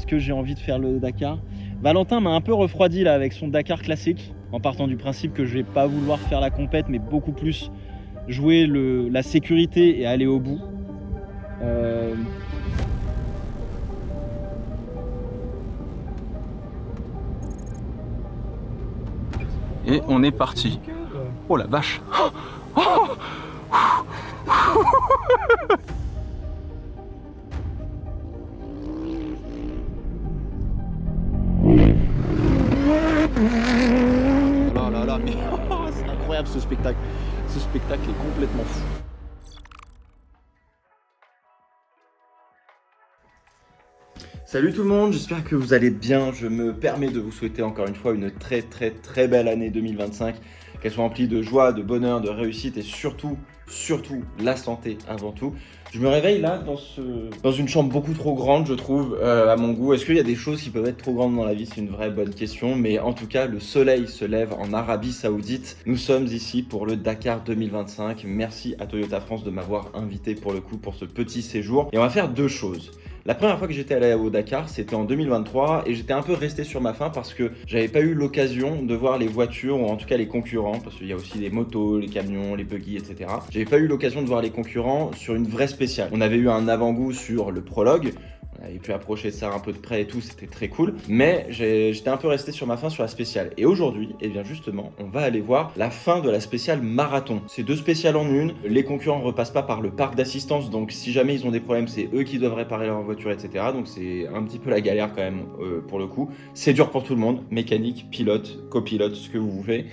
Est-ce que j'ai envie de faire le Dakar? Valentin m'a un peu refroidi là avec son Dakar classique, en partant du principe que je vais pas vouloir faire la compète, mais beaucoup plus jouer la sécurité et aller au bout. Et on est parti. Oh la vache. Là là là, mais c'est incroyable ce spectacle. Ce spectacle est complètement fou. Salut tout le monde, j'espère que vous allez bien. Je me permets de vous souhaiter encore une fois une très belle année 2025. Qu'elle soit remplie de joie, de bonheur, de réussite et surtout la santé avant tout. Je me réveille là dans une chambre beaucoup trop grande, je trouve, à mon goût. Est-ce qu'il y a des choses qui peuvent être trop grandes dans la vie? C'est une vraie bonne question. Mais en tout cas, le soleil se lève en Arabie Saoudite. Nous sommes ici pour le Dakar 2025. Merci à Toyota France de m'avoir invité pour le coup pour ce petit séjour. Et on va faire deux choses. La première fois que j'étais allé au Dakar, c'était en 2023 et j'étais un peu resté sur ma faim parce que j'avais pas eu l'occasion de voir les voitures ou en tout cas les concurrents, parce qu'il y a aussi les motos, les camions, les buggy, etc. J'avais pas eu l'occasion de voir les concurrents sur une vraie spéciale. On avait eu un avant-goût sur le prologue. On avait pu approcher ça un peu de près et tout, c'était très cool. Mais j'étais un peu resté sur ma faim sur la spéciale. Et aujourd'hui, eh bien justement, on va aller voir la fin de la spéciale marathon. C'est deux spéciales en une. Les concurrents ne repassent pas par le parc d'assistance. Donc si jamais ils ont des problèmes, c'est eux qui doivent réparer leur voiture, etc. Donc c'est un petit peu la galère quand même pour le coup. C'est dur pour tout le monde. Mécanique, pilote, copilote, ce que vous voulez.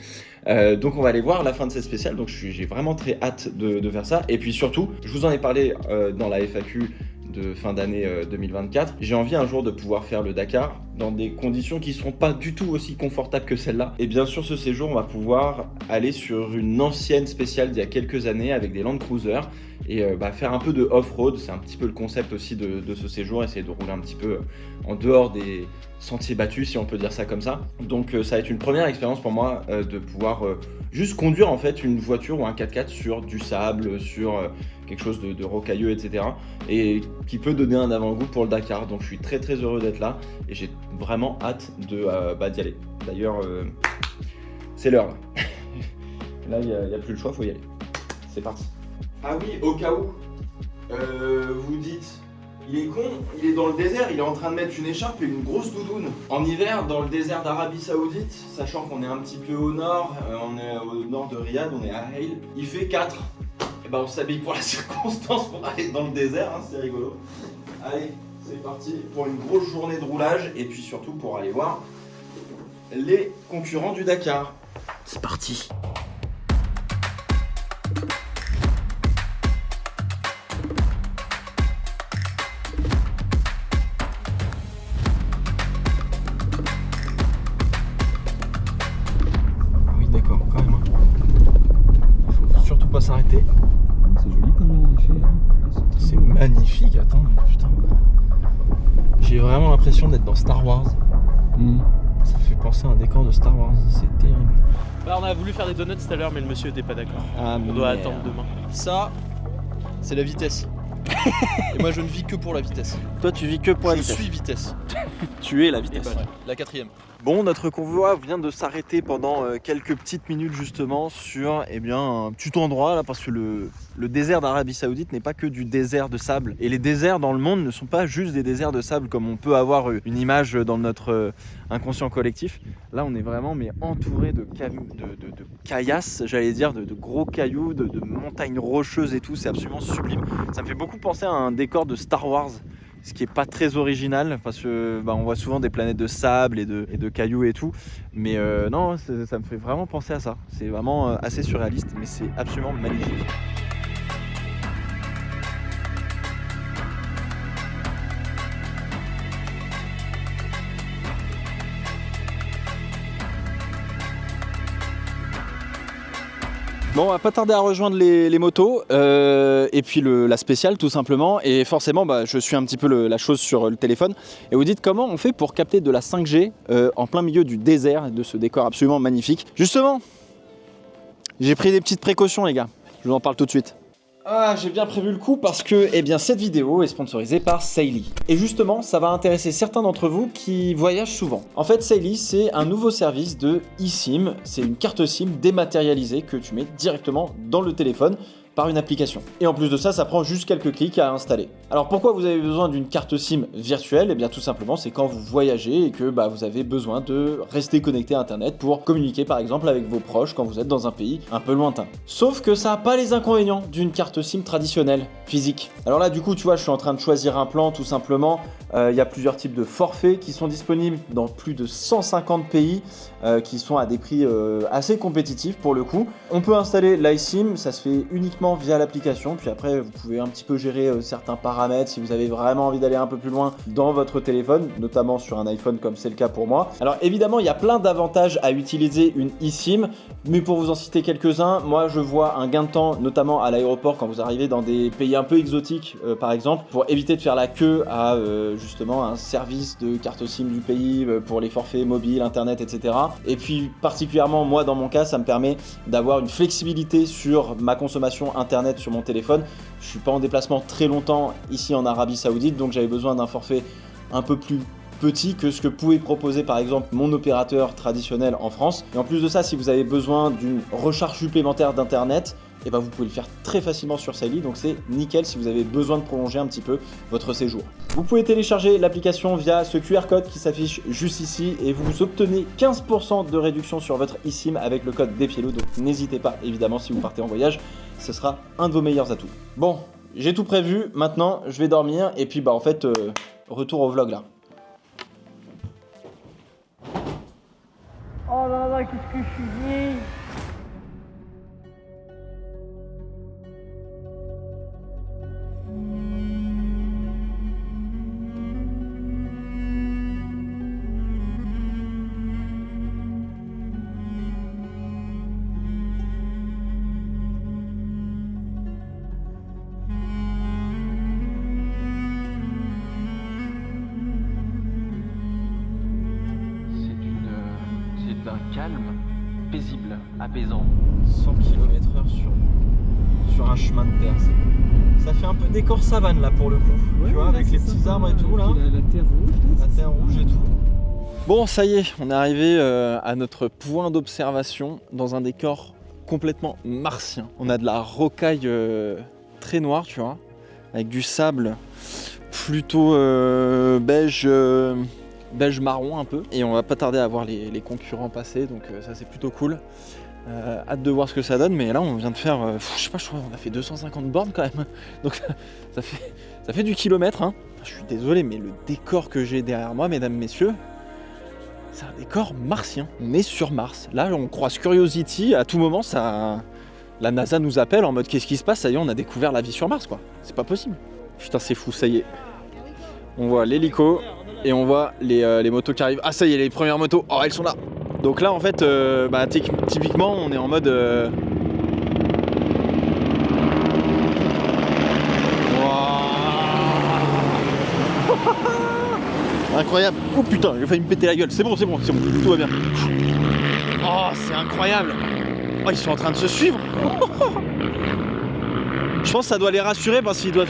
Donc on va aller voir la fin de cette spéciale, donc j'ai vraiment très hâte de faire ça. Et puis surtout, je vous en ai parlé dans la FAQ de fin d'année 2024. J'ai envie un jour de pouvoir faire le Dakar dans des conditions qui ne seront pas du tout aussi confortables que celle-là. Et bien sûr, ce séjour, on va pouvoir aller sur une ancienne spéciale d'il y a quelques années avec des Land Cruiser et faire un peu de off-road. C'est un petit peu le concept aussi de ce séjour, essayer de rouler un petit peu en dehors des sentiers battus, si on peut dire ça comme ça. Donc ça va être une première expérience pour moi de pouvoir juste conduire en fait une voiture ou un 4x4 sur du sable, sur quelque chose de rocailleux, etc. Et qui peut donner un avant-goût pour le Dakar. Donc je suis très heureux d'être là et j'ai vraiment hâte d'y aller. D'ailleurs, c'est l'heure là. Là, il n'y a plus le choix, faut y aller. C'est parti. Ah oui, au cas où, vous dites, il est con, il est dans le désert, il est en train de mettre une écharpe et une grosse doudoune. En hiver, dans le désert d'Arabie Saoudite, sachant qu'on est un petit peu au nord, on est au nord de Riyad, on est à Hail, il fait 4. Et on s'habille pour la circonstance pour aller dans le désert, hein, c'est rigolo. Allez, c'est parti pour une grosse journée de roulage et puis surtout pour aller voir les concurrents du Dakar. C'est parti. Oui d'accord, quand même. Faut surtout pas s'arrêter. C'est joli comme en effet. C'est magnifique, attends, putain. J'ai vraiment l'impression d'être dans Star Wars. Ça fait penser à un décor de Star Wars, c'est terrible. Alors on a voulu faire des donuts tout à l'heure mais le monsieur était pas d'accord. Ah, On doit attendre demain. Ça, c'est la vitesse. Et moi je ne vis que pour la vitesse. Toi tu vis que pour la Je vitesse. suis vitesse. Tu es la Et vitesse. bah, la quatrième. Bon, notre convoi vient de s'arrêter pendant quelques petites minutes justement sur un petit endroit là parce que le désert d'Arabie Saoudite n'est pas que du désert de sable. Et les déserts dans le monde ne sont pas juste des déserts de sable comme on peut avoir une image dans notre inconscient collectif. Là on est vraiment entouré de caillasses, j'allais dire, de gros cailloux, de montagnes rocheuses et tout, c'est absolument sublime. Ça me fait beaucoup penser à un décor de Star Wars. Ce qui est pas très original parce que on voit souvent des planètes de sable et de cailloux et tout, mais non, ça me fait vraiment penser à ça. C'est vraiment assez surréaliste, mais c'est absolument magnifique. Bon, on va pas tarder à rejoindre les motos et puis la spéciale tout simplement. Et forcément, je suis un petit peu la chose sur le téléphone. Et vous dites comment on fait pour capter de la 5G en plein milieu du désert et de ce décor absolument magnifique. Justement, j'ai pris des petites précautions les gars. Je vous en parle tout de suite. Ah, j'ai bien prévu le coup parce que eh bien, cette vidéo est sponsorisée par Saily. Et justement, ça va intéresser certains d'entre vous qui voyagent souvent. En fait, Saily, c'est un nouveau service de eSIM. C'est une carte SIM dématérialisée que tu mets directement dans le téléphone par une application. Et en plus de ça, ça prend juste quelques clics à installer. Alors pourquoi vous avez besoin d'une carte SIM virtuelle? Eh bien tout simplement, c'est quand vous voyagez et que vous avez besoin de rester connecté à Internet pour communiquer par exemple avec vos proches quand vous êtes dans un pays un peu lointain. Sauf que ça n'a pas les inconvénients d'une carte SIM traditionnelle, physique. Alors là du coup, tu vois, je suis en train de choisir un plan tout simplement. Il y a plusieurs types de forfaits qui sont disponibles dans plus de 150 pays qui sont à des prix assez compétitifs pour le coup. On peut installer l'iSIM, ça se fait uniquement via l'application, puis après vous pouvez un petit peu gérer certains paramètres si vous avez vraiment envie d'aller un peu plus loin dans votre téléphone, notamment sur un iPhone comme c'est le cas pour moi. Alors évidemment, il y a plein d'avantages à utiliser une eSIM, mais pour vous en citer quelques-uns, moi je vois un gain de temps, notamment à l'aéroport quand vous arrivez dans des pays un peu exotiques par exemple, pour éviter de faire la queue à justement un service de carte SIM du pays pour les forfaits mobiles, internet, etc. Et puis particulièrement moi dans mon cas, ça me permet d'avoir une flexibilité sur ma consommation internet sur mon téléphone. Je suis pas en déplacement très longtemps ici en Arabie Saoudite, donc j'avais besoin d'un forfait un peu plus petit que ce que pouvait proposer par exemple mon opérateur traditionnel en France. Et en plus de ça, si vous avez besoin d'une recharge supplémentaire d'internet, et vous pouvez le faire très facilement sur Saily, donc c'est nickel si vous avez besoin de prolonger un petit peu votre séjour. Vous pouvez télécharger l'application via ce QR code qui s'affiche juste ici et vous obtenez 15% de réduction sur votre eSIM avec le code DESPIELOUP, donc n'hésitez pas évidemment si vous partez en voyage, ce sera un de vos meilleurs atouts. Bon, j'ai tout prévu, maintenant je vais dormir et puis en fait, retour au vlog là. Oh là là, qu'est-ce que je suis vieille. C'est d'un calme paisible, apaisant. 100 km/h sur un chemin de terre. Ça fait un peu décor savane là pour le coup. Tu vois, avec les petits arbres et tout là. La terre rouge. La terre rouge et tout. Bon, ça y est, on est arrivé à notre point d'observation dans un décor complètement martien. On a de la rocaille très noire, tu vois, avec du sable plutôt beige marron un peu. Et on va pas tarder à voir les concurrents passer, donc ça c'est plutôt cool. Hâte de voir ce que ça donne, mais là on vient de faire, je sais pas, je crois qu'on a fait 250 bornes quand même. Donc ça fait du kilomètre, hein. Je suis désolé, mais le décor que j'ai derrière moi, mesdames, messieurs, c'est un décor martien. On est sur Mars. Là, on croise Curiosity. À tout moment, la NASA nous appelle en mode qu'est-ce qui se passe? Ça y est, on a découvert la vie sur Mars, quoi. C'est pas possible. Putain, c'est fou, ça y est. On voit l'hélico et on voit les motos qui arrivent. Ah, ça y est, les premières motos. Oh, elles sont là. Donc là, en fait, typiquement, on est en mode... Incroyable. Oh putain, j'ai failli me péter la gueule. C'est bon, tout va bien. Oh, c'est incroyable. Oh, ils sont en train de se suivre. Je pense que ça doit les rassurer parce qu'ils doivent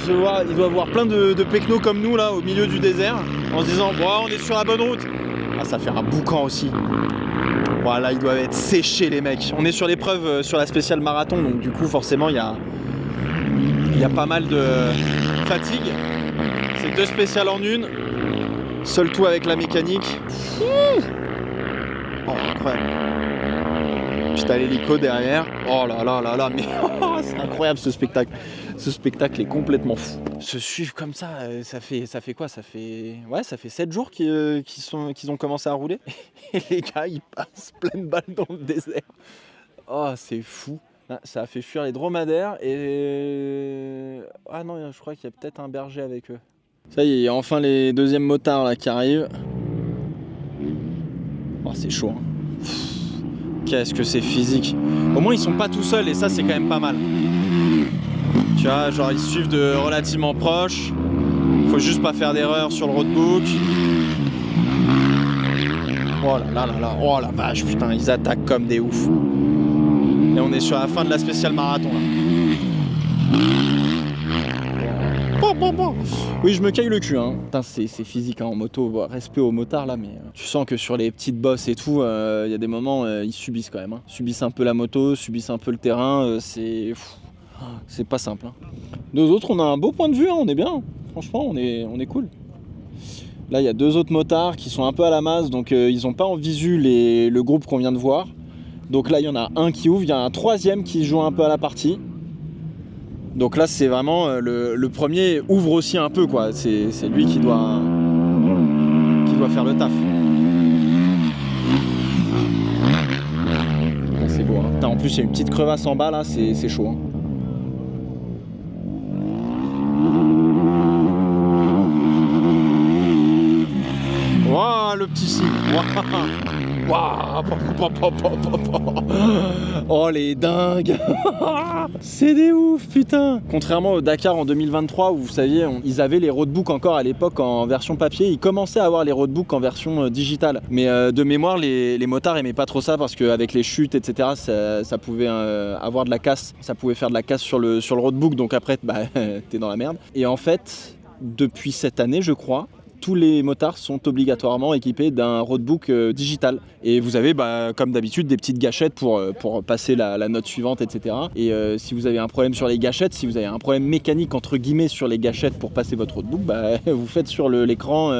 voir plein de pecnos comme nous là au milieu du désert en se disant bon, on est sur la bonne route. Ah, ça fait un boucan aussi. Voilà, ils doivent être séchés les mecs. On est sur l'épreuve sur la spéciale marathon, donc du coup forcément il y a pas mal de fatigue. C'est 2 spéciales en une. Seul tout avec la mécanique. Oh, incroyable. Putain, l'hélico derrière. Oh là là là là, mais c'est incroyable ce spectacle. Ce spectacle est complètement fou. Se suivre comme ça, ça fait quoi? Ça fait 7 jours qu'ils ont commencé à rouler. Et les gars, ils passent pleine balle dans le désert. Oh, c'est fou. Ça a fait fuir les dromadaires et... Ah non, je crois qu'il y a peut-être un berger avec eux. Ça y est, il y a enfin les deuxièmes motards là qui arrivent. Oh, c'est chaud, hein. Qu'est-ce que c'est physique. Au moins ils sont pas tout seuls et ça c'est quand même pas mal. Tu vois, genre ils suivent de relativement proche. Faut juste pas faire d'erreur sur le roadbook. Oh là là là là, oh la vache, putain, ils attaquent comme des oufs. Et on est sur la fin de la spéciale marathon là. Oui, je me caille le cul, hein. Putain, c'est physique hein, en moto, bon, respect aux motards là, mais tu sens que sur les petites bosses et tout, y a des moments, ils subissent quand même. Hein. Subissent un peu la moto, subissent un peu le terrain, c'est pas simple. Hein. Nous autres, on a un beau point de vue, hein, on est bien. Franchement, on est cool. Là, il y a 2 autres motards qui sont un peu à la masse, donc ils n'ont pas en visu le groupe qu'on vient de voir. Donc là, il y en a un qui ouvre, il y a un 3e qui joue un peu à la partie. Donc là, c'est vraiment le premier ouvre aussi un peu, quoi. C'est lui qui doit faire le taf. Ah, c'est beau, hein. Putain, en plus, il y a une petite crevasse en bas, là, c'est chaud. Hein. Waouh, le petit signe. Waouh. Oh les dingues. C'est des ouf putain. Contrairement au Dakar en 2023 où vous saviez ils avaient les roadbooks encore à l'époque en version papier, ils commençaient à avoir les roadbooks en version digitale. Mais de mémoire les motards aimaient pas trop ça parce qu'avec les chutes etc ça pouvait avoir de la casse, ça pouvait faire de la casse sur le roadbook donc après bah t'es dans la merde. Et en fait depuis cette année je crois tous les motards sont obligatoirement équipés d'un roadbook digital. Et vous avez, bah, comme d'habitude, des petites gâchettes pour passer la note suivante, etc. Et si vous avez un problème sur les gâchettes, si vous avez un problème mécanique, entre guillemets, sur les gâchettes pour passer votre roadbook, bah, vous faites sur l'écran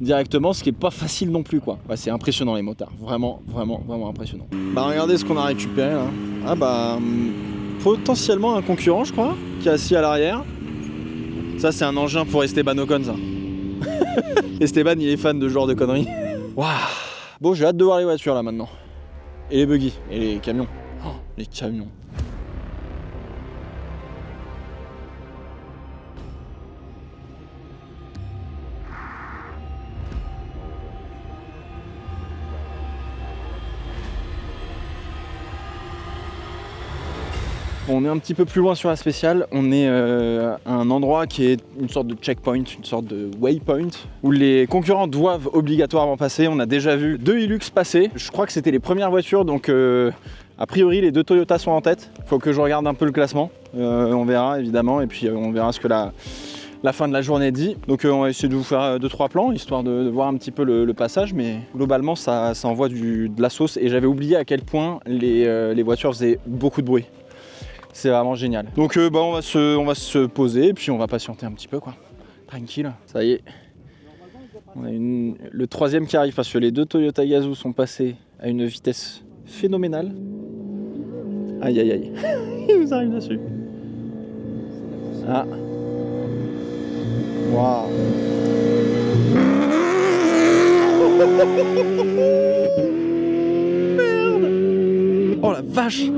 directement, ce qui est pas facile non plus, quoi. Bah, c'est impressionnant, les motards. Vraiment, vraiment, vraiment impressionnant. Bah, regardez ce qu'on a récupéré, là. Ah, bah, potentiellement un concurrent, je crois, qui est assis à l'arrière. Ça, c'est un engin pour Esteban Ocon, ça. Esteban il est fan de ce genre de conneries. Waouh. Bon j'ai hâte de voir les voitures là maintenant. Et les buggy, et les camions. Oh, les camions. On est un petit peu plus loin sur la spéciale, on est à un endroit qui est une sorte de checkpoint, une sorte de waypoint, où les concurrents doivent obligatoirement passer. On a déjà vu 2 Hilux passer, je crois que c'était les premières voitures, donc a priori les 2 Toyota sont en tête. Faut que je regarde un peu le classement, on verra évidemment, et puis on verra ce que la fin de la journée dit. Donc on va essayer de vous faire 2-3 plans, histoire de voir un petit peu le passage, mais globalement ça envoie de la sauce, et j'avais oublié à quel point les voitures faisaient beaucoup de bruit. C'est vraiment génial. Donc bah, on va se poser et puis on va patienter un petit peu quoi. Tranquille. Ça y est. On a le 3e qui arrive parce que les 2 Toyota Gazoo sont passés à une vitesse phénoménale. Aïe aïe aïe. Il nous arrive dessus. Ah. Waouh. Merde. Oh la vache.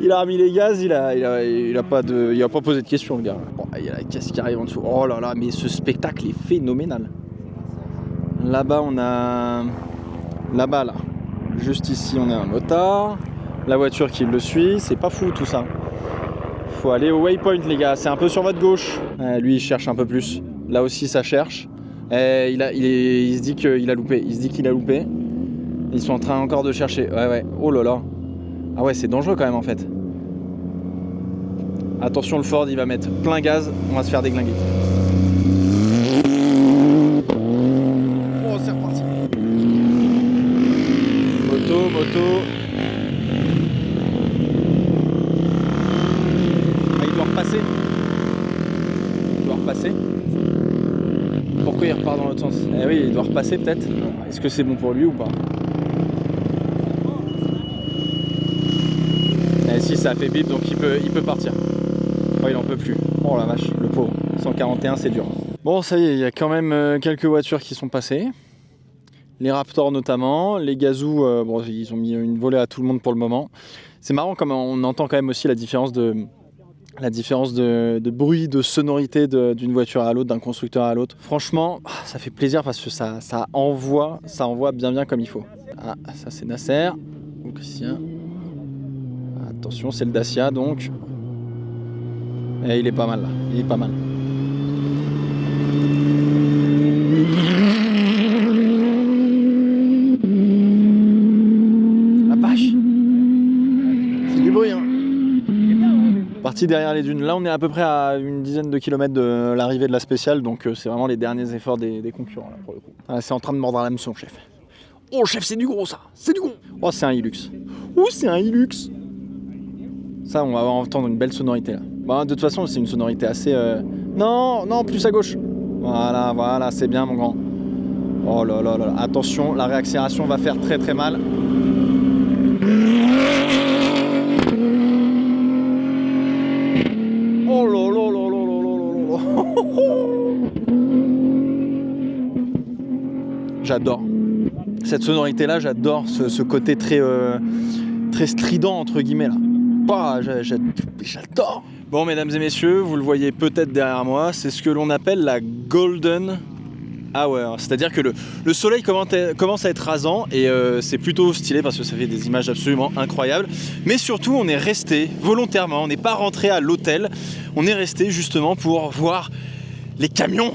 Il a remis les gaz, il a pas posé de questions le gars. Bon, il y a la caisse qui arrive en dessous. Oh là là, mais ce spectacle est phénoménal. Là-bas on a... Là-bas là. Juste ici on a un motard. La voiture qui le suit, c'est pas fou tout ça. Faut aller au waypoint les gars, c'est un peu sur votre gauche. Lui il cherche un peu plus. Là aussi ça cherche. Il se dit qu'il a loupé. Il se dit qu'il a loupé. Ils sont en train encore de chercher. Ouais. Oh là là. Ah ouais, c'est dangereux quand même en fait. Attention, le Ford il va mettre plein gaz, on va se faire déglinguer. Oh, c'est reparti. Moto. Ah, il doit repasser. Pourquoi il repart dans l'autre sens? Eh oui, il doit repasser peut-être. Est-ce que c'est bon pour lui ou pas? Si ça a fait bip donc il peut partir. Oh il en peut plus. Oh la vache, le pauvre. 141 c'est dur. Bon ça y est, il y a quand même quelques voitures qui sont passées. Les Raptors notamment, les Gazoo, bon ils ont mis une volée à tout le monde pour le moment. C'est marrant comme on entend quand même aussi la différence de bruit, de sonorité d'une voiture à l'autre, d'un constructeur à l'autre. Franchement, ça fait plaisir parce que ça envoie bien comme il faut. Ah ça c'est Nasser ou Christian. Attention, c'est le Dacia donc. Et il est pas mal là, il est pas mal. parti derrière les dunes. Là, on est à peu près à une dizaine de kilomètres de l'arrivée de la spéciale, donc c'est vraiment les derniers efforts des concurrents là pour le coup. Ah, c'est en train de mordre à l'hameçon, chef. Oh chef, c'est du gros ça, c'est du gros. Oh, c'est un Hilux. Oh, c'est un Hilux. Ça, on va entendre une belle sonorité là. Bah, de toute façon, c'est une sonorité assez... Non, non, plus à gauche. Voilà, voilà, c'est bien mon grand. Oh là là là, attention, la réaccélération va faire très très mal. Oh là là là là là là là. J'adore. Cette sonorité là, j'adore ce côté très, très strident entre guillemets là. Bah, j'adore. Bon mesdames et messieurs, vous le voyez peut-être derrière moi, c'est ce que l'on appelle la Golden Hour. C'est-à-dire que le soleil commence à être rasant et c'est plutôt stylé parce que ça fait des images absolument incroyables. Mais surtout, on est resté volontairement, on n'est pas rentré à l'hôtel, on est resté justement pour voir les camions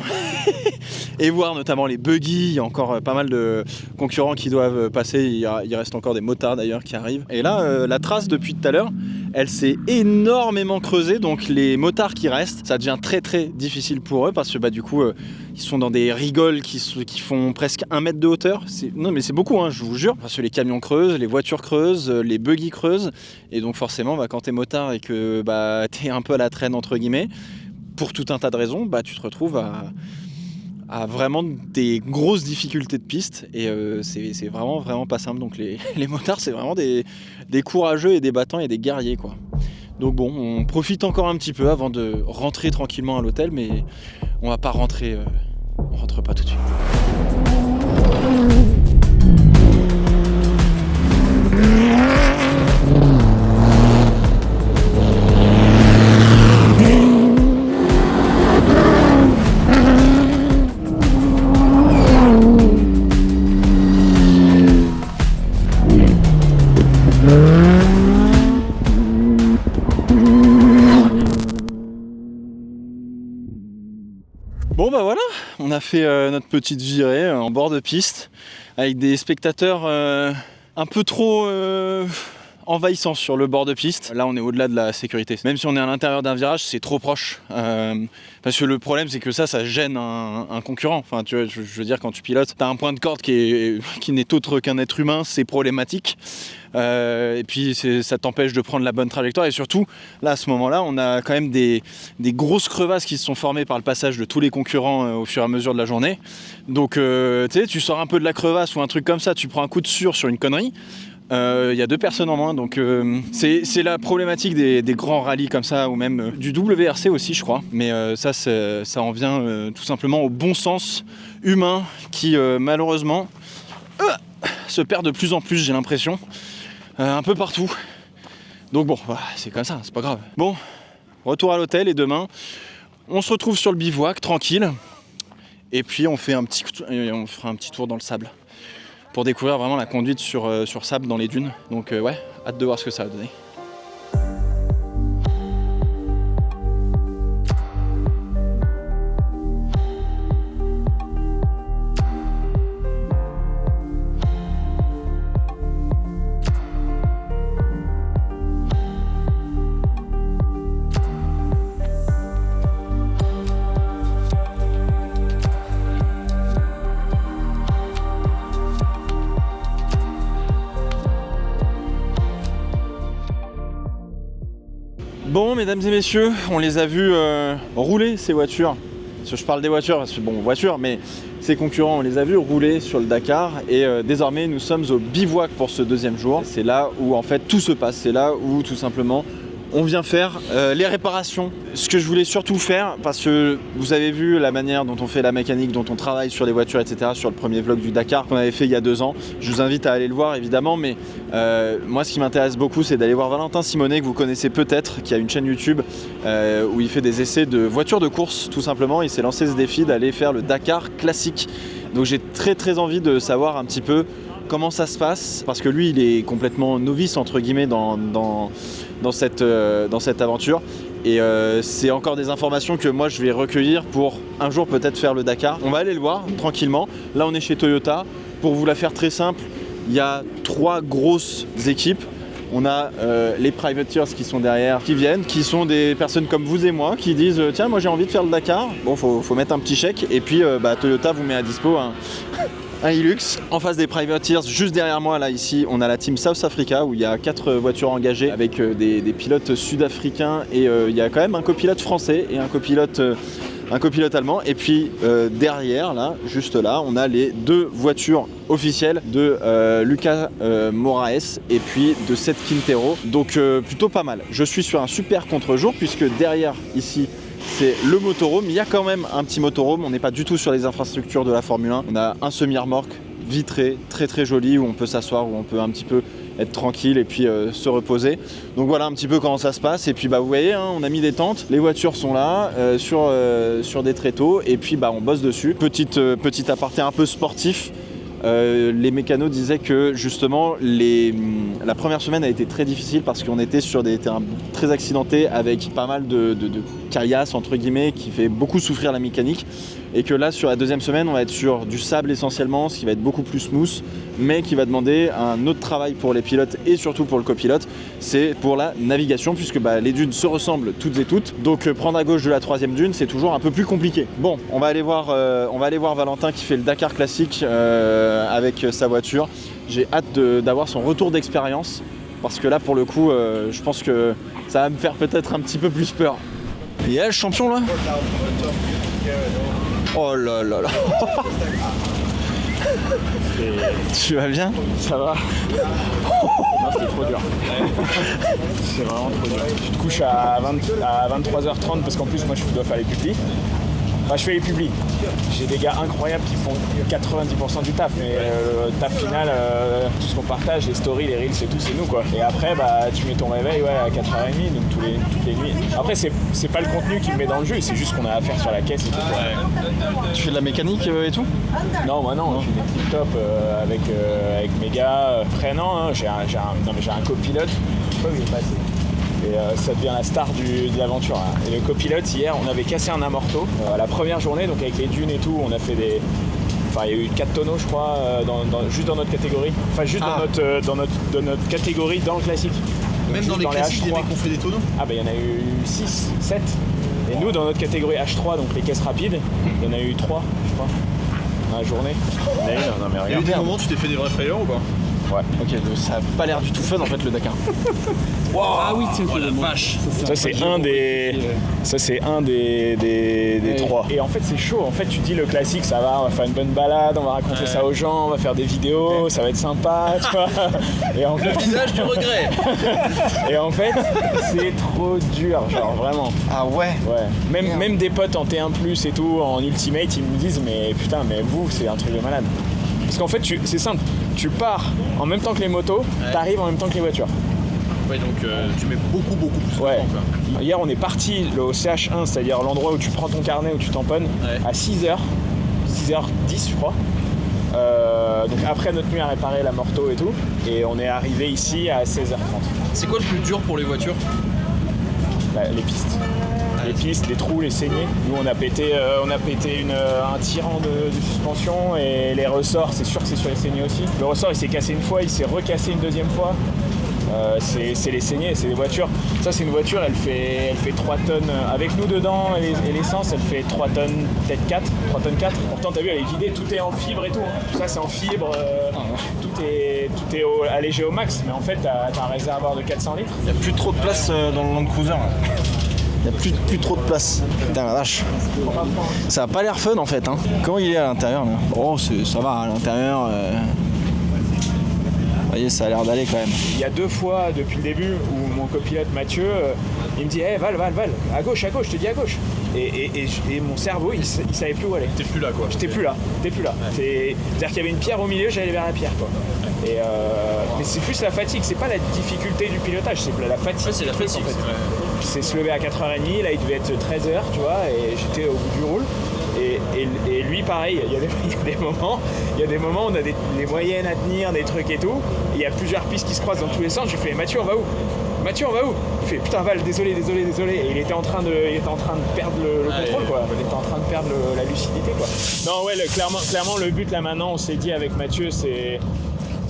et voir notamment les buggy. Il y a encore pas mal de concurrents qui doivent passer, il reste encore des motards d'ailleurs qui arrivent. Et là, la trace depuis tout à l'heure, elle s'est énormément creusée, donc les motards qui restent, ça devient très très difficile pour eux parce que bah, du coup, ils sont dans des rigoles qui font presque 1 mètre de hauteur. Non mais c'est beaucoup, hein, je vous jure, parce que les camions creusent, les voitures creusent, les buggy creusent, et donc forcément, bah, quand t'es motard et que bah, t'es un peu à la traîne entre guillemets, pour tout un tas de raisons, bah, tu te retrouves à vraiment des grosses difficultés de piste et c'est vraiment pas simple. Donc les motards, c'est vraiment des courageux et des battants et des guerriers quoi. Donc bon, on profite encore un petit peu avant de rentrer tranquillement à l'hôtel, mais on va pas rentrer, on rentre pas tout de suite. Bon bah voilà, on a fait notre petite virée en bord de piste avec des spectateurs un peu trop envahissants sur le bord de piste. Là on est au-delà de la sécurité. Même si on est à l'intérieur d'un virage, c'est trop proche. Parce que le problème c'est que ça gêne un concurrent. Enfin tu vois, je veux dire, quand tu pilotes, t'as un point de corde qui n'est autre qu'un être humain, c'est problématique. Et puis ça t'empêche de prendre la bonne trajectoire et surtout là à ce moment-là on a quand même des grosses crevasses qui se sont formées par le passage de tous les concurrents au fur et à mesure de la journée. Donc tu sors un peu de la crevasse ou un truc comme ça, tu prends un coup de sur une connerie. Il y a 2 personnes en moins, donc c'est la problématique des grands rallyes comme ça, ou même du WRC aussi je crois, mais ça en vient tout simplement au bon sens humain qui malheureusement se perd de plus en plus, j'ai l'impression, un peu partout. Donc bon, voilà, c'est comme ça, c'est pas grave. Bon, retour à l'hôtel et demain on se retrouve sur le bivouac tranquille et puis on fera un petit tour dans le sable pour découvrir vraiment la conduite sur sable dans les dunes. Donc ouais, hâte de voir ce que ça va donner. Bon, mesdames et messieurs, on les a vus rouler ces voitures. Parce que je parle des voitures, parce que bon, voitures, mais ces concurrents, on les a vus rouler sur le Dakar. Et désormais, nous sommes au bivouac pour ce 2e jour. C'est là où en fait tout se passe. C'est là où tout simplement on vient faire les réparations. Ce que je voulais surtout faire, parce que vous avez vu la manière dont on fait la mécanique, dont on travaille sur les voitures, etc. sur le premier vlog du Dakar qu'on avait fait il y a 2 ans. Je vous invite à aller le voir évidemment, mais moi ce qui m'intéresse beaucoup, c'est d'aller voir Valentin Simonet, que vous connaissez peut-être, qui a une chaîne YouTube où il fait des essais de voitures de course tout simplement. Il s'est lancé ce défi d'aller faire le Dakar classique. Donc j'ai très envie de savoir un petit peu comment ça se passe, parce que lui il est complètement novice entre guillemets dans cette aventure, et c'est encore des informations que moi je vais recueillir pour un jour peut-être faire le Dakar. On va aller le voir tranquillement. Là on est chez Toyota. Pour vous la faire très simple, il y a 3 grosses équipes. On a les privateers qui sont derrière, qui viennent, qui sont des personnes comme vous et moi, qui disent tiens, moi j'ai envie de faire le Dakar. Bon, faut mettre un petit chèque. Et puis Toyota vous met à dispo un Hilux. En face des privateers, juste derrière moi, là, ici, on a la team South Africa où il y a 4 voitures engagées avec des pilotes sud-africains et il y a quand même un copilote français et un copilote allemand. Et puis derrière, là, juste là, on a les 2 voitures officielles de Lucas Moraes et puis de Seth Quintero. Donc plutôt pas mal. Je suis sur un super contre-jour puisque derrière, ici, c'est le motorhome. Il y a quand même un petit motorhome. On n'est pas du tout sur les infrastructures de la Formule 1. On a un semi-remorque vitré, très très joli, où on peut s'asseoir, où on peut un petit peu être tranquille et puis se reposer. Donc voilà un petit peu comment ça se passe. Et puis vous voyez, hein, on a mis des tentes, les voitures sont là sur des tréteaux et puis on bosse dessus. Petit aparté un peu sportif. Les mécanos disaient que justement la première semaine a été très difficile parce qu'on était sur des terrains très accidentés avec pas mal de caillasse entre guillemets qui fait beaucoup souffrir la mécanique et que là sur la deuxième semaine on va être sur du sable essentiellement, ce qui va être beaucoup plus smooth mais qui va demander un autre travail pour les pilotes et surtout pour le copilote, c'est pour la navigation puisque les dunes se ressemblent toutes et toutes, donc prendre à gauche de la troisième dune c'est toujours un peu plus compliqué. Bon, on va aller voir Valentin qui fait le Dakar classique avec sa voiture. J'ai hâte d'avoir son retour d'expérience parce que là pour le coup je pense que ça va me faire peut-être un petit peu plus peur. Il y a le champion là. Oh là là là. Tu vas bien? Ça va. Non, c'est trop dur. C'est vraiment trop dur. Tu te couches à 23h30 parce qu'en plus moi je dois faire les publis. Enfin, je fais les publis. J'ai des gars incroyables qui font 90% du taf, mais le taf final, tout ce qu'on partage, les stories, les reels, c'est tout, c'est nous quoi. Et après, tu mets ton réveil à 4h30, donc toutes les nuits. Après, c'est pas le contenu qui me met dans le jeu, c'est juste ce qu'on a à faire sur la caisse et tout. Ouais. Tu fais de la mécanique et tout? Non, moi non, je fais des tip top avec mes gars. Après, non, j'ai un copilote. Je sais pas où il est passé. Et ça devient la star de l'aventure. Hein. Et le copilote, hier, on avait cassé un amorto. La première journée, donc avec les dunes et tout, on a fait des... Enfin, il y a eu 4 tonneaux, je crois, juste dans notre catégorie. Enfin, juste dans notre catégorie, dans le classique. Donc, même dans les classiques, il y en a qui ont fait des tonneaux? Ah, il y en a eu 6, 7. Et nous, dans notre catégorie H3, donc les caisses rapides, il y en a eu 3, je crois, dans la journée. Non, mais regarde. Il y a eu des moments où tu t'es fait des vrais frayeurs ou pas? Ouais. Ok, ça a pas l'air du tout fun en fait le Dakar. Wow. Ah oui, c'est la vache. Ça c'est un des 3. Et en fait c'est chaud. En fait tu dis le classique, ça va, on va faire une bonne balade, on va raconter ça aux gens, on va faire des vidéos, ça va être sympa, tu vois. Et en fait... Le visage du regret. Et en fait c'est trop dur, genre vraiment. Ah ouais. Ouais. Même des potes en T1+ et tout, en Ultimate, ils me disent mais putain mais vous c'est un truc de malade. Parce qu'en fait c'est simple, tu pars en même temps que les motos, t'arrives en même temps que les voitures. Ouais, donc tu mets beaucoup plus de temps quoi. Hier on est parti au CH1, c'est-à-dire l'endroit où tu prends ton carnet, où tu tamponnes, à 6h10 je crois. Donc après notre nuit à réparer la morto et tout, et on est arrivé ici à 16h30. C'est quoi le plus dur pour les voitures? Les pistes. Les pistes, les trous, les saignées. Nous on a pété un tirant de suspension et les ressorts, c'est sûr que c'est sur les saignées aussi. Le ressort il s'est cassé une fois, il s'est recassé une deuxième fois. C'est les saignées, c'est les voitures. Ça c'est une voiture, elle fait 3 tonnes avec nous dedans et l'essence elle fait 3 tonnes, peut-être 4, 3 tonnes 4. Pourtant t'as vu elle est vidée, tout est en fibre et tout. Hein. Tout ça c'est en fibre, tout est allégé au max, mais en fait t'as un réservoir de 400 litres. Il n'y a plus trop de place dans le Land Cruiser. Il n'y a plus trop de place. Putain la vache. Ça a pas l'air fun en fait. Hein. Comment il est à l'intérieur là? Oh ça va à l'intérieur. Vous voyez, ça a l'air d'aller quand même. Il y a 2 fois depuis le début où mon copilote Mathieu, il me dit hey, Val, à gauche, je te dis à gauche. Et mon cerveau, il savait plus où aller. T'es plus là quoi. J'étais plus là. Ouais. C'est-à-dire qu'il y avait une pierre au milieu, j'allais vers la pierre quoi. Mais c'est plus la fatigue, c'est pas la difficulté du pilotage, c'est la fatigue. Ouais, c'est la fatigue. En fait. C'est se lever à 4h30, là il devait être 13h, tu vois, et j'étais au bout du roule. Et lui pareil, il y a des moments où on a des moyennes à tenir, des trucs et tout. Il y a plusieurs pistes qui se croisent dans tous les sens. J'ai fait Mathieu on va où? Il fait putain Val, désolé. Et il était en train de perdre le contrôle quoi. Il était en train de perdre la lucidité quoi. Non ouais, clairement le but là maintenant, on s'est dit avec Mathieu, c'est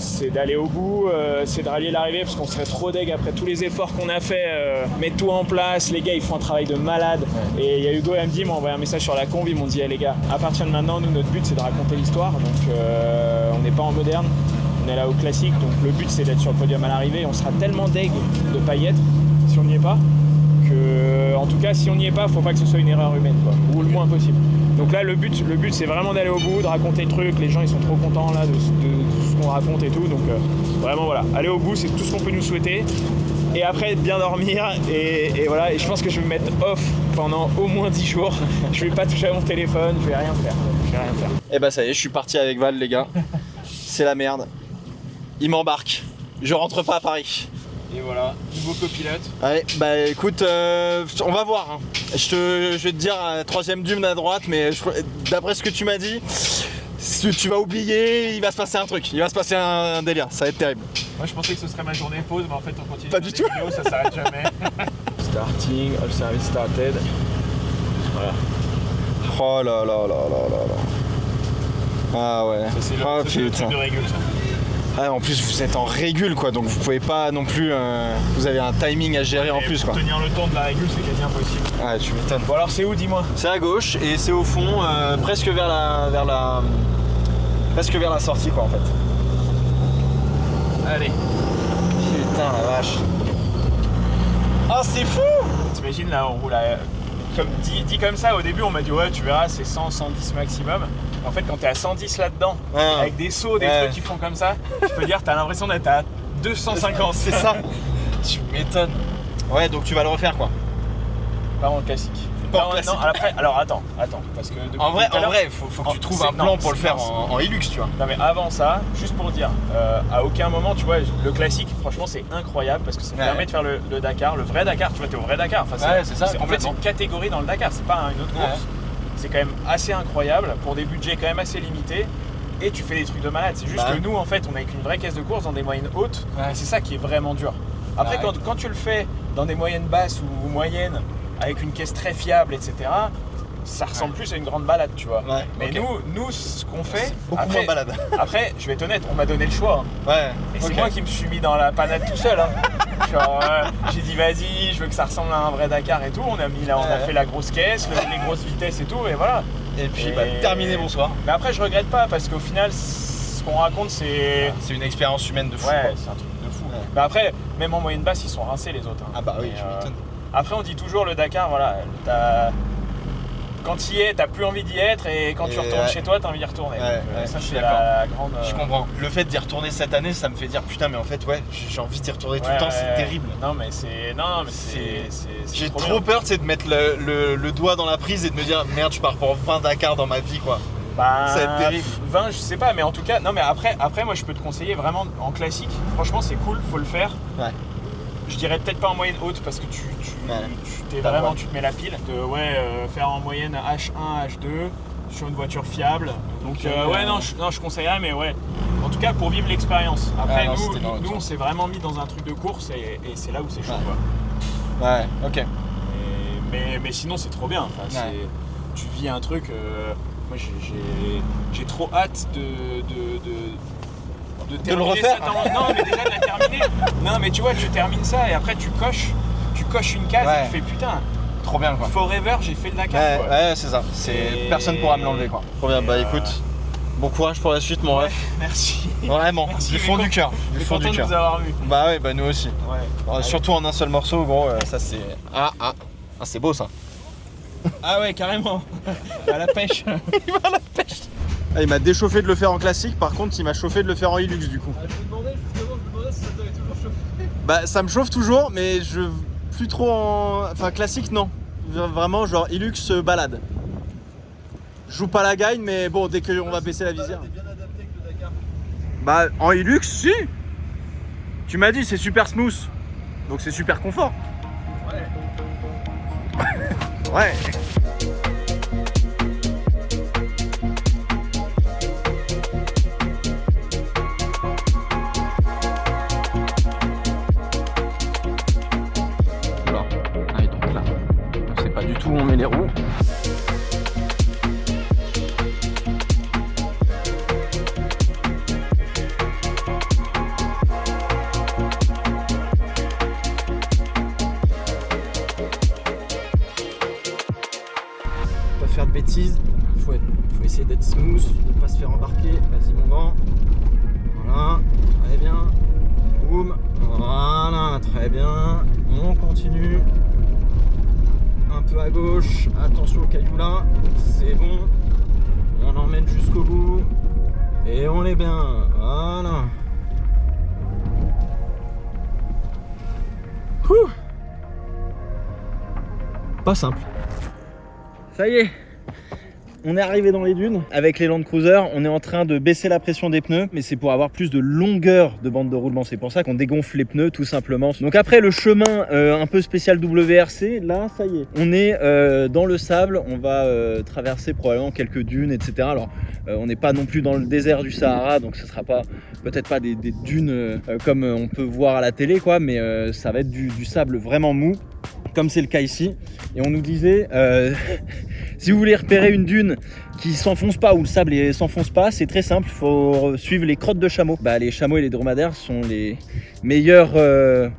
c'est d'aller au bout, c'est de rallier l'arrivée parce qu'on serait trop deg après tous les efforts qu'on a fait, mettre tout en place, les gars ils font un travail de malade. Et il y a Hugo et Amdi qui m'ont envoyé un message sur la conv, ils m'ont dit les gars, à partir de maintenant, nous notre but c'est de raconter l'histoire, donc on n'est pas en moderne, on est là au classique, donc le but c'est d'être sur le podium à l'arrivée, on sera tellement deg de pas y être si on n'y est pas, que en tout cas si on n'y est pas, faut pas que ce soit une erreur humaine quoi, ou le moins possible. Donc là le but c'est vraiment d'aller au bout, de raconter le truc, les gens ils sont trop contents là de ce qu'on raconte et tout, donc vraiment voilà, aller au bout c'est tout ce qu'on peut nous souhaiter. Et après bien dormir et voilà, et je pense que je vais me mettre off pendant au moins 10 jours. Je vais pas toucher à mon téléphone, je vais rien faire. Et bah ça y est, je suis parti avec Val les gars. C'est la merde. Il m'embarque. Je rentre pas à Paris. Et voilà, nouveau copilote. Allez, bah écoute, on va voir. Hein. Je vais te dire, troisième dune à droite, mais d'après ce que tu m'as dit, tu vas oublier, il va se passer un truc, il va se passer un délire, ça va être terrible. Moi je pensais que ce serait ma journée pause, mais en fait on continue. Pas du tout. Vidéos, ça s'arrête jamais. Starting, all service started. Voilà. Oh là là là là là là. Ah ouais. Ça, c'est Oh le truc putain. de régule ça. Ah, en plus vous êtes en régule quoi, donc vous pouvez pas non plus, vous avez un timing à gérer en Et plus pour quoi. tenir le temps de la régule c'est quasi impossible. Ouais, tu m'étonnes. Bon alors c'est où, dis-moi? C'est à gauche et c'est au fond, presque vers la sortie quoi en fait. Allez. Putain la vache. Ah c'est fou. T'imagines là on roule à... Comme dit comme ça, au début on m'a dit ouais tu verras c'est 100, 110 maximum. En fait quand t'es à 110 là-dedans, avec des sauts, des trucs qui font comme ça, je peux dire t'as l'impression d'être à 250. C'est ça. Tu m'étonnes. Ouais donc tu vas le refaire quoi. Pas en classique. Pas en classique. Non, après, alors attends, parce que depuis En vrai, tout à l'heure- faut que tu trouves c'est- un plan non, pour le c'est- faire non, en Hilux tu vois. Non mais avant ça, juste pour dire, à aucun moment, tu vois, le classique, franchement, c'est incroyable parce que ça me Ouais. permet de faire le Dakar, le vrai Dakar. Tu vois, t'es au vrai Dakar. Enfin, Ouais, c'est ça, en fait, c'est complètement. une catégorie dans le Dakar. C'est pas une autre course. Ouais. C'est quand même assez incroyable pour des budgets quand même assez limités. Et tu fais des trucs de malade. C'est juste Bah. que nous, en fait, on est avec une vraie caisse de course dans des moyennes hautes. Ouais. Et c'est ça qui est vraiment dur. Après, Ouais. quand tu le fais dans des moyennes basses ou moyennes, avec une caisse très fiable, etc., ça ressemble plus à une grande balade, tu vois. Ouais, Mais ok. nous, ce qu'on fait, Beaucoup après, moins balade. après, je vais être honnête, on m'a donné le choix. Hein. Ouais. Et c'est ok. moi qui me suis mis dans la panade tout seul. Hein. Genre, j'ai dit vas-y, je veux que ça ressemble à un vrai Dakar et tout. On a mis là, on a Ouais. fait la grosse caisse, les grosses vitesses et tout, et voilà. Et puis Et- bah terminé, bonsoir. Mais après, je regrette pas parce qu'au final, ce qu'on raconte, c'est. C'est une expérience humaine de fou. Ouais, quoi. c'est un truc de fou. Ouais. Mais après, même en moyenne basse, ils sont rincés les autres. Hein. Ah bah oui, Mais, tu m'étonnes. Après, on dit toujours le Dakar, voilà, quand tu y es, t'as plus envie d'y être, et quand tu Et retournes ouais. chez toi, t'as envie d'y retourner. Ouais, Donc, ouais, ça, je suis c'est d'accord. la grande. Je comprends. Le fait d'y retourner cette année, ça me fait dire putain, mais en fait, ouais, j'ai envie d'y retourner tout Ouais, le temps, ouais, c'est ouais. terrible. Non, mais c'est. J'ai trop trop bien. peur, c'est de mettre le doigt dans la prise et de me dire merde, je pars pour 20 Dakar dans ma vie quoi. Bah, Ça va être terrible. 20, je sais pas, mais en tout cas, non, mais après, moi, je peux te conseiller vraiment en classique. Franchement, c'est cool, faut le faire. Ouais. Je dirais peut-être pas en moyenne haute parce que tu t'es T'as vraiment, droit. tu te mets la pile. Faire en moyenne H1, H2 sur une voiture fiable. Donc, ouais, non, je conseillerais, mais ouais. En tout cas, pour vivre l'expérience. Après, Ah, non, c'était dans l'autre nous, on sens. s'est vraiment mis dans un truc de course et c'est là où c'est chaud, Ouais. quoi. Ouais, ok. Mais sinon, c'est trop bien. Enfin, Ouais. tu vis un truc. Moi, j'ai trop hâte de terminer le refaire. ça non, mais déjà de la terminer. Non, mais tu vois, tu termines ça et après tu coches une case Ouais. et tu fais putain, Trop bien quoi. forever, j'ai fait le Dakar. Ouais, quoi. ouais, c'est ça. Et- Personne pourra me l'enlever quoi. Trop bien, Et bah écoute, bon courage pour la suite mon Ouais, ref. merci. Vraiment, Merci, du fond mais du cœur. Je Du suis fond content du de cœur. vous avoir vu. Bah ouais, bah nous aussi. Ouais. Surtout en un seul morceau, gros, ça c'est. Ah, c'est beau ça. Ah ouais, carrément. À la pêche. Ah, il m'a déchauffé de le faire en classique, par contre il m'a chauffé de le faire en Hilux du coup. Je me demandais si ça t'avait toujours chauffé. Bah ça me chauffe toujours, mais je plus trop en. Enfin classique non. Vraiment genre Hilux balade. Je joue pas la gagne, mais bon dès qu'on va baisser la visière. T'es bien adapté avec le Dakar. Bah en Hilux si. Tu m'as dit c'est super smooth. Donc c'est super confort. Ouais. Ouais. Voilà. Ah, et donc là, on sait pas du tout où on met les roues. prise. Faut essayer d'être smooth, de ne pas se faire embarquer. Vas-y mon grand. Voilà, très bien. Boum. Voilà, très bien. On continue. Un peu à gauche. Attention au caillou là. C'est bon. On emmène jusqu'au bout. Et on est bien. Voilà. Ouh. Pas simple. Ça y est, on est arrivé dans les dunes. Avec les Land Cruiser, on est en train de baisser la pression des pneus, mais c'est pour avoir plus de longueur de bande de roulement. C'est pour ça qu'on dégonfle les pneus tout simplement. Donc après le chemin un peu spécial WRC, là ça y est, on est dans le sable. On va traverser probablement quelques dunes, etc. Alors on n'est pas non plus dans le désert du Sahara, donc ce sera pas peut-être pas des dunes comme on peut voir à la télé, quoi, mais ça va être du sable vraiment mou, comme c'est le cas ici. Et on nous disait, si vous voulez repérer une dune qui s'enfonce pas, où le sable s'enfonce pas, c'est très simple, il faut suivre les crottes de chameaux. Les chameaux et les dromadaires sont les meilleurs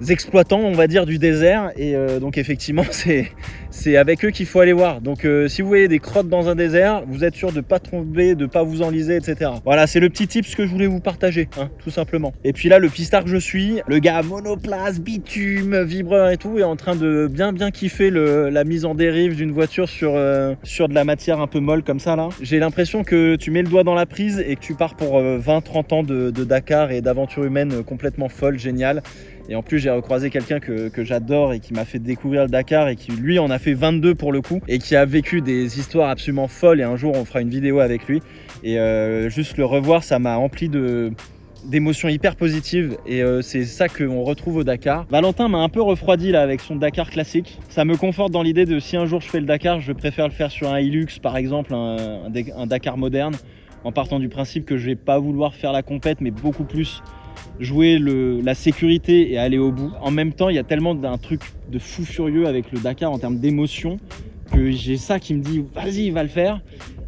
exploitants, on va dire, du désert, et donc effectivement c'est avec eux qu'il faut aller voir. Donc si vous voyez des crottes dans un désert, vous êtes sûr de pas tomber, de pas vous enliser, etc. Voilà, c'est le petit tips que je voulais vous partager, hein, tout simplement. Et puis là, le pistard que je suis, le gars monoplace, bitume, vibreur et tout, est en train de bien kiffer la mise en dérive d'une voiture sur de la matière un peu molle comme ça là. J'ai l'impression que tu mets le doigt dans la prise et que tu pars pour 20-30 ans de Dakar et d'aventure humaine complètement folle, géniale. Et en plus j'ai recroisé quelqu'un que j'adore et qui m'a fait découvrir le Dakar et qui lui en a fait 22 pour le coup et qui a vécu des histoires absolument folles, et un jour on fera une vidéo avec lui, et juste le revoir, ça m'a rempli d'émotions hyper positives, et c'est ça qu'on retrouve au Dakar. Valentin m'a un peu refroidi là avec son Dakar classique. Ça me conforte dans l'idée de, si un jour je fais le Dakar, je préfère le faire sur un Hilux par exemple, un Dakar moderne, en partant du principe que je vais pas vouloir faire la compète, mais beaucoup plus jouer la sécurité et aller au bout. En même temps, il y a tellement d'un truc de fou furieux avec le Dakar en termes d'émotion, que j'ai ça qui me dit vas-y, va le faire.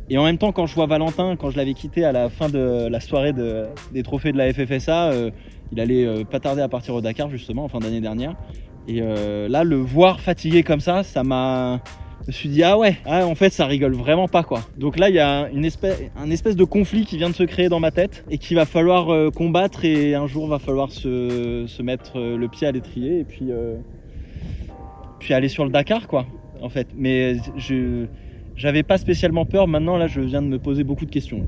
Et en même temps, quand je vois Valentin, quand je l'avais quitté à la fin de la soirée des trophées de la FFSA, il allait pas tarder à partir au Dakar justement en fin d'année dernière. Et là, le voir fatigué comme ça, je me suis dit ah ouais, en fait ça rigole vraiment pas, quoi. Donc là il y a un espèce de conflit qui vient de se créer dans ma tête et qu'il va falloir combattre, et un jour va falloir se mettre le pied à l'étrier et puis aller sur le Dakar, quoi, en fait. Mais j'avais pas spécialement peur. Maintenant là je viens de me poser beaucoup de questions.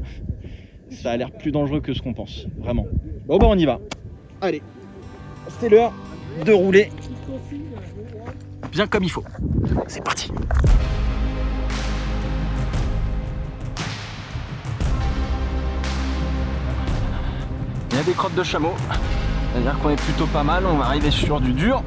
Ça a l'air plus dangereux que ce qu'on pense, vraiment. Bon on y va. Allez, c'est l'heure de rouler bien comme il faut. C'est parti. Il y a des crottes de chameau, c'est-à-dire qu'on est plutôt pas mal, on va arriver sur du dur.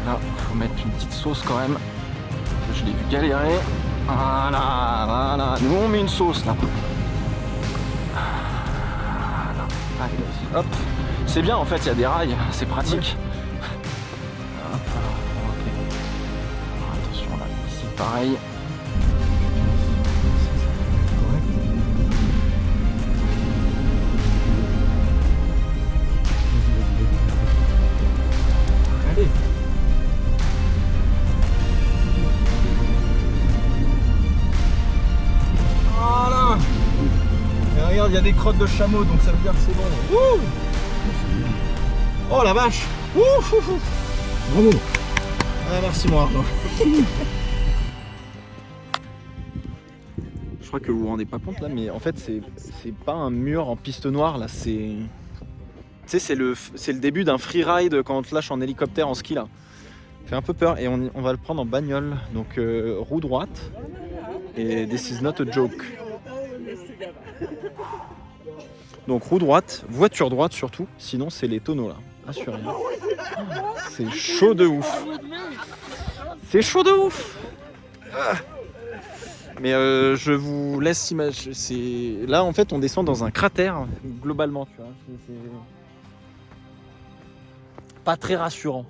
Là, il faut mettre une petite sauce quand même. Je l'ai vu galérer. Voilà. Nous on met une sauce là. Voilà. Allez, vas-y, hop. C'est bien en fait, il y a des rails, c'est pratique. Hop, ok. Alors, attention là, ici pareil. Allez. Voilà. Et regarde, il y a des crottes de chameau, donc ça veut dire que c'est bon. Ouh. Oh la vache. Ouh. Bravo. Ah, merci mon Arnaud. Je crois que vous vous rendez pas compte là, mais en fait c'est pas un mur en piste noire là, c'est... Tu sais, c'est le début d'un freeride quand on te lâche en hélicoptère en ski là. Ça fait un peu peur, et on va le prendre en bagnole. Donc roue droite, et this is not a joke. Donc roue droite, voiture droite surtout, sinon c'est les tonneaux là, assurez. C'est chaud de ouf. C'est chaud de ouf. Mais je vous laisse imaginer. Là en fait on descend dans un cratère globalement, tu vois. pas très rassurant.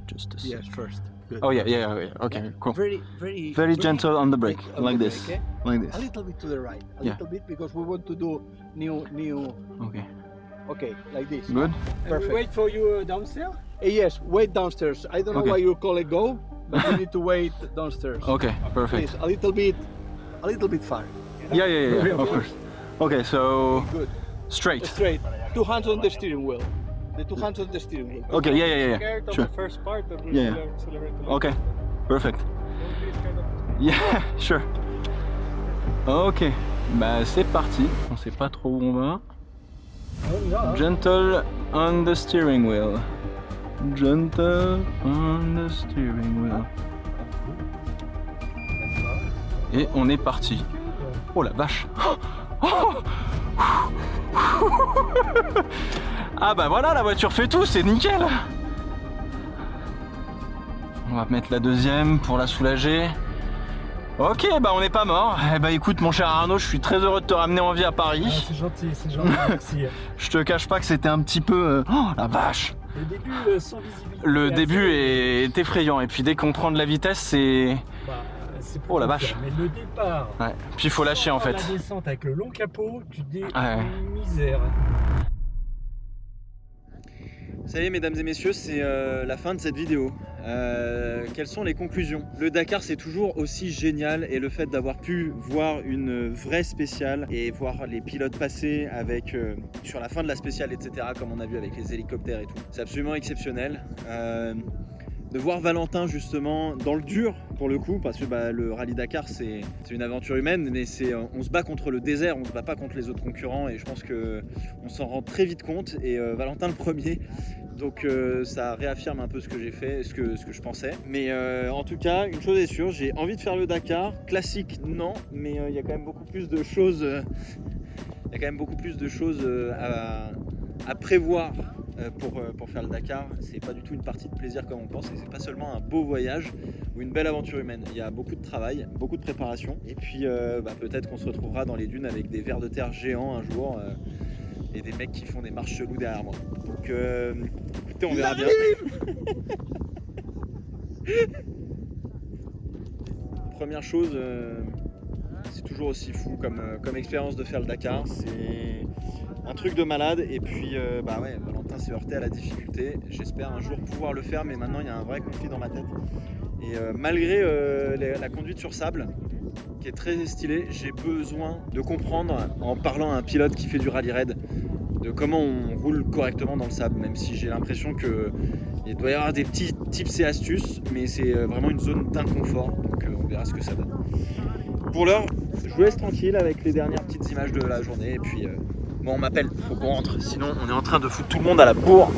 Just a sec. Yes, first. Good. Oh yeah. Okay, cool. Very gentle on the brake, on like the this, brake, like A this. little bit to the right, a Yeah. little bit, because we want to do new. Okay, Okay, like this. good. Perfect. Wait for you downstairs. Yes, wait downstairs. I don't know Okay. why your colleague go, but you need to wait downstairs. Okay, perfect. Please, a little bit far. Yeah, of course. Okay, so Good. straight. Straight. 2 hands on the steering wheel. The 2 hands on the steering wheel. Okay, yeah. Scared of Sure. the first part, but we'll Yeah. accelerate a little. Okay, perfect. Don't be scared of Yeah, sure. Ok, bah c'est parti. On sait pas trop où on va. Gentle on the steering wheel. Gentle on the steering wheel. Et on est parti. Oh la vache. Ah bah voilà, la voiture fait tout, c'est nickel. On va mettre la deuxième pour la soulager. Ok, bah on n'est pas mort. Eh bah écoute mon cher Arnaud, je suis très heureux de te ramener en vie à Paris. C'est gentil, merci. Je te cache pas que c'était un petit peu... Oh la vache. Le début sans visibilité. Le début est effrayant et puis dès qu'on prend de la vitesse c'est... Oh la vache. Mais le départ. Ouais, puis il faut lâcher en fait. La descente avec le long capot, tu dis Ouais. misère. Ça y est, mesdames et messieurs, c'est la fin de cette vidéo. Quelles sont les conclusions? Le Dakar, c'est toujours aussi génial, et le fait d'avoir pu voir une vraie spéciale et voir les pilotes passer avec sur la fin de la spéciale, etc., comme on a vu avec les hélicoptères et tout, c'est absolument exceptionnel. De voir Valentin justement dans le dur pour le coup, parce que le rallye Dakar c'est une aventure humaine, mais on se bat contre le désert, on se bat pas contre les autres concurrents, et je pense que on s'en rend très vite compte, et Valentin le premier, donc ça réaffirme un peu ce que j'ai fait, ce que je pensais. Mais en tout cas, une chose est sûre, j'ai envie de faire le Dakar. Classique non, mais il y a quand même beaucoup plus de choses, à prévoir pour faire le Dakar. C'est pas du tout une partie de plaisir comme on pense, et c'est pas seulement un beau voyage ou une belle aventure humaine. Il y a beaucoup de travail, beaucoup de préparation, et puis peut-être qu'on se retrouvera dans les dunes avec des vers de terre géants un jour, et des mecs qui font des marches cheloues derrière moi. Donc écoutez, on verra bien. Première chose, c'est toujours aussi fou comme expérience de faire le Dakar. C'est un truc de malade, et puis Valentin s'est heurté à la difficulté. J'espère un jour pouvoir le faire, mais maintenant il y a un vrai conflit dans ma tête. Et malgré la conduite sur sable, qui est très stylée, j'ai besoin de comprendre, en parlant à un pilote qui fait du rallye raid, de comment on roule correctement dans le sable, même si j'ai l'impression qu'il doit y avoir des petits tips et astuces, mais c'est vraiment une zone d'inconfort, donc on verra ce que ça donne. Pour l'heure, je vous laisse tranquille avec les dernières petites images de la journée, et puis bon, on m'appelle, faut qu'on rentre, sinon on est en train de foutre tout le monde à la bourre.